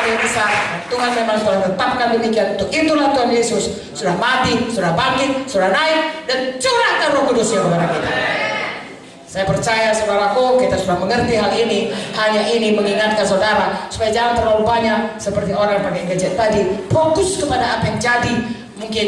Yang besar, Tuhan memang telah tetapkan demikian. Untuk itulah Tuhan Yesus sudah mati, sudah bangkit, sudah naik, dan curahkan Roh Kudus-Nya kepada kita. Saya percaya saudaraku, kita sudah mengerti hal ini. Hanya ini mengingatkan saudara supaya jangan terlalu banyak seperti orang pakai gadget tadi. Fokus kepada apa yang jadi. Mungkin,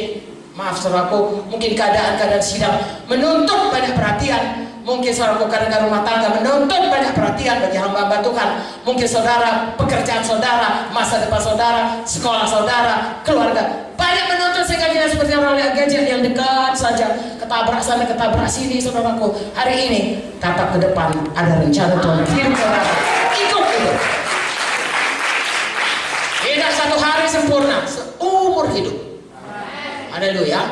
maaf saudaraku, mungkin keadaan-keadaan sidang menuntut banyak perhatian. Mungkin saudara kadang rumah tangga menuntut banyak perhatian bagi hamba-hamba Tuhan. Mungkin saudara, pekerjaan saudara, masa depan saudara, sekolah saudara, keluarga banyak menuntut sehingga kita seperti orang lihat gadget yang dekat saja, ketabrak sana, ketabrak sini. Saudaraku, hari ini tatap ke depan, ada rencana Tuhan hidup saudara. Ikut itu. Tidak satu hari sempurna, seumur hidup. Haleluya.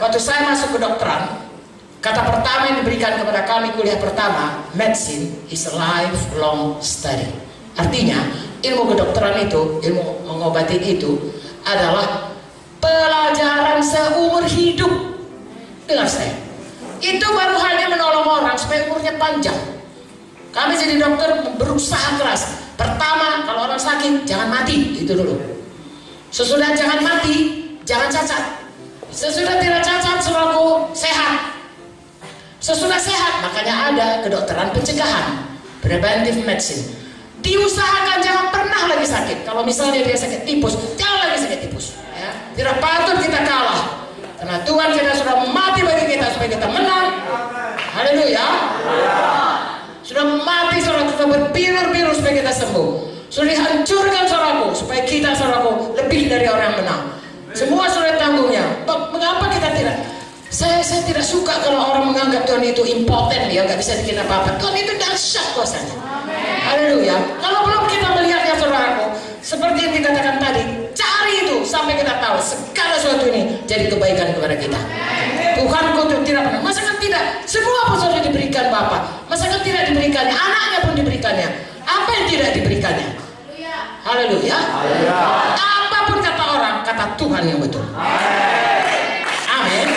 Waktu saya masuk ke kedokteran, kata pertama yang diberikan kepada kami kuliah pertama, medicine is a lifelong study. Artinya, ilmu kedokteran itu, ilmu mengobati itu adalah pelajaran seumur hidup. Dengar saya, itu baru hanya menolong orang supaya umurnya panjang. Kami jadi dokter berusaha keras. Pertama, kalau orang sakit, jangan mati, itu dulu. Sesudah jangan mati, jangan cacat. Sesudah tidak cacat, selalu sehat. Sesudah sehat, makanya ada kedokteran pencegahan, preventive medicine. Diusahakan jangan pernah lagi sakit. Kalau misalnya dia sakit tipus, jangan lagi sakit tipus. Ya. Tidak patut kita kalah. Karena Tuhan kita sudah mati bagi kita supaya kita menang. Haleluya. Sudah mati, saudara, sudah berbiru-biru supaya kita sembuh. Sudah dihancurkan, saudaraku, supaya kita, saudaraku, lebih dari orang yang menang. Semua sudah tanggungnya. Mengapa kita tidak? Saya tidak suka kalau orang menganggap Tuhan itu impoten, dia nggak bisa bikin apa-apa. Tuhan itu dahsyat kuasanya. Haleluya. Kalau belum kita melihatnya, saudaraku, seperti yang dikatakan tadi, cari itu sampai kita tahu segala sesuatu ini jadi kebaikan kepada kita. Tuhan itu tidak pernah. Masakan tidak? Semua pun sudah diberikan Bapa. Masakan tidak diberikannya? Anaknya pun diberikannya. Apa yang tidak diberikannya? Haleluya. Apapun kata orang, kata Tuhan yang betul. Amin.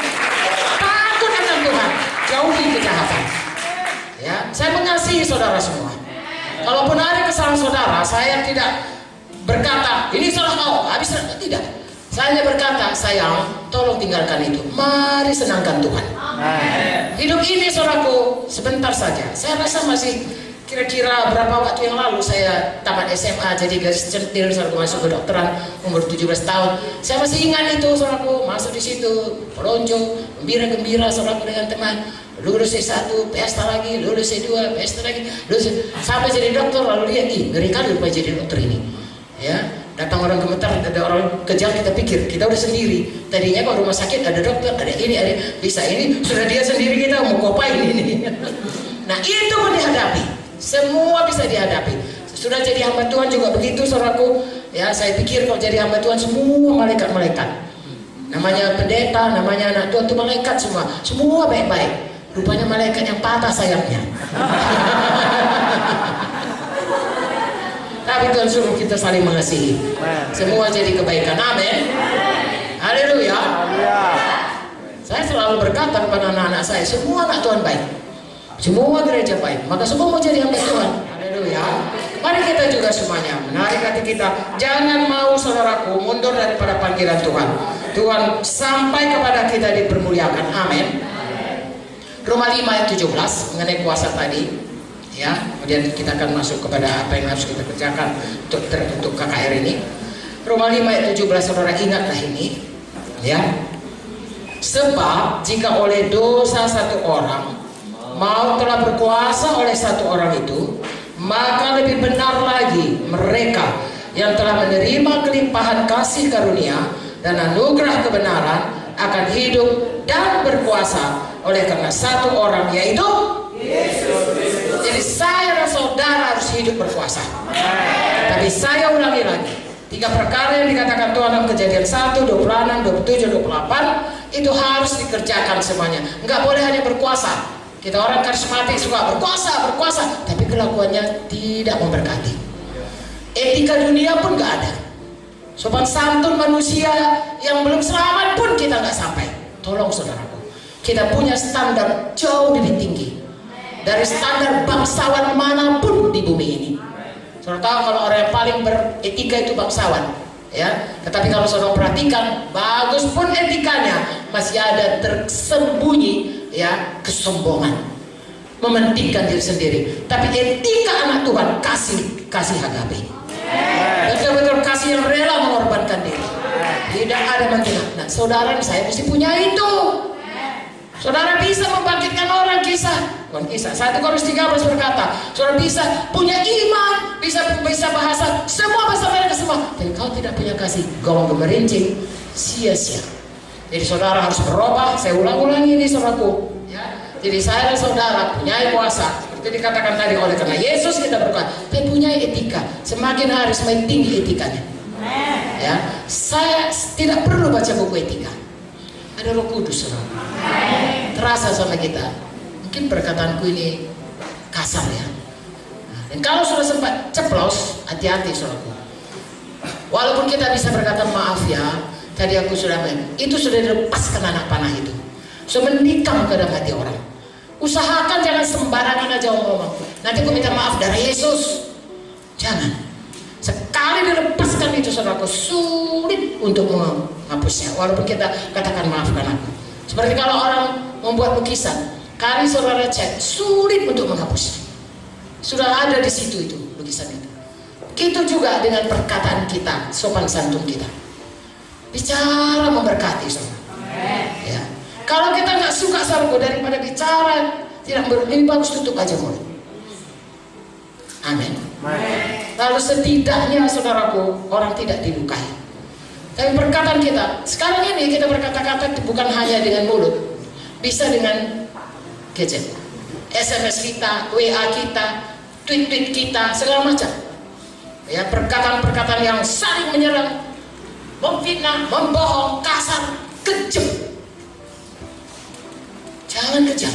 Jauhi kejahatan. Ya, saya mengasihi saudara semua. Kalaupun ada kesalahan saudara, saya tidak berkata ini salah kau, habis tidak. Saya hanya berkata, sayang, tolong tinggalkan itu. Mari senangkan Tuhan. Hidup ini, saudaraku, sebentar saja. Saya rasa masih kira-kira berapa waktu yang lalu saya tamat SMA, jadi garis centil, saudaraku, masuk ke dokteran umur 17 tahun. Saya masih ingat itu, saudaraku, masuk di situ, pelonjong, gembira-gembira, saudaraku, dengan teman. Lulus S1, pesta lagi, lulus S2, pesta lagi, lulus sampai jadi dokter. Lalu lihat, ngeri kali lupa jadi dokter ini. Ya, datang orang gemetar, ada orang kejam, kita pikir kita udah sendiri. Tadinya kalau rumah sakit ada dokter, ada ini, ada bisa ini, sudah dia sendiri, kita mau kopain ini. Nah, itu pun dihadapi. Semua bisa dihadapi. Sudah jadi hamba Tuhan juga begitu, saudaraku. Ya, saya pikir kalau jadi hamba Tuhan semua malaikat-malaikat. Namanya pendeta, namanya anak Tuhan itu malaikat semua. Semua baik-baik. Rupanya malaikat yang patah sayapnya. Tapi Tuhan suruh kita saling mengasihi. Semua jadi kebaikan. Amin. Haleluya. Saya selalu berkata kepada anak-anak saya, semua anak Tuhan baik. Semua gereja baik. Maka semua mau jadi hamba Tuhan. Haleluya. Mari kita juga semuanya menarik hati kita. Jangan mau, saudaraku, mundur daripada panggilan Tuhan. Tuhan sampai kepada kita dipermuliakan. Amin. Roma 5 ayat 17 mengenai kuasa tadi, ya. Kemudian kita akan masuk kepada apa yang harus kita kerjakan untuk KKR ini. Roma 5 ayat 17, saudara ingatlah ini, ya. Sebab jika oleh dosa satu orang maut telah berkuasa oleh satu orang itu, maka lebih benar lagi mereka yang telah menerima kelimpahan kasih karunia dan anugerah kebenaran akan hidup dan berkuasa oleh karena satu orang, yaitu Yesus. Jadi saya dan saudara harus hidup berkuasa. Tapi saya ulangi lagi, 3 perkara yang dikatakan Tuhan dalam Kejadian 1, 26, 27, 28 itu harus dikerjakan semuanya. Enggak boleh hanya berkuasa. Kita orang karismatik suka berkuasa, tapi kelakuannya tidak memberkati. Etika dunia pun enggak ada. Sopan santun manusia yang belum selamat pun kita enggak sampai. Tolong saudaraku, kita punya standar jauh lebih tinggi dari standar bangsawan manapun di bumi ini. Saudara tahu kalau orang yang paling beretika itu bangsawan, ya. Tetapi kalau saudara perhatikan, bagus pun etikanya, masih ada tersembunyi, ya, kesombongan, mementingkan diri sendiri. Tapi etika anak Tuhan kasih agape, betul-betul kasih yang rela mengorbankan diri, tidak ada menghina. Nah, saudara, saya mesti punya itu. Saudara bisa membangkitkan orang, kisah 1 Korintus 13 berkata, saudara bisa punya iman, bisa bahasa semua bahasa mereka semua, tapi kau tidak punya kasih, gaung gemerincing, sia-sia. Jadi saudara harus berubah. Saya ulang-ulangi ini, saudaraku, ya. Jadi saya dan saudara punya kuasa, seperti dikatakan tadi, oleh karena Yesus kita berkuasa, tapi punya etika. Semakin hari semakin tinggi etikanya, ya. Saya tidak perlu baca buku etika, ada Roh Kudus, saudara, terasa sama kita. Mungkin perkataanku ini kasar, ya. Dan kalau sudah sempat ceplos, hati-hati, saudaraku. Walaupun kita bisa berkata maaf, ya, tadi aku sudah itu sudah dilepaskan anak panah itu, sudah menikam ke dalam hati orang. Usahakan jangan sembarangan aja ngomong, nanti aku minta maaf dari Yesus. Jangan. Sekali dilepaskan itu, saudaraku, sulit untuk menghapusnya. Walaupun kita katakan maafkan aku. Seperti kalau orang membuat lukisan, kali saudara cek, sulit untuk menghapusnya. Sudah ada di situ itu lukisan itu. Begitu juga dengan perkataan kita, sopan santun kita. Bicara memberkati, saudara. Ya. Kalau kita nggak suka, saudaraku, daripada bicara tidak lebih bagus tutup aja mulut. Amin. Lalu setidaknya, saudaraku, orang tidak dilukai. Tapi perkataan kita sekarang ini, kita berkata-kata bukan hanya dengan mulut, bisa dengan gadget, SMS kita, WA kita, tweet kita, segala macam. Ya, perkataan-perkataan yang saling menyerang, memfitnah, membohong, kasar, kejam. Jangan kejam.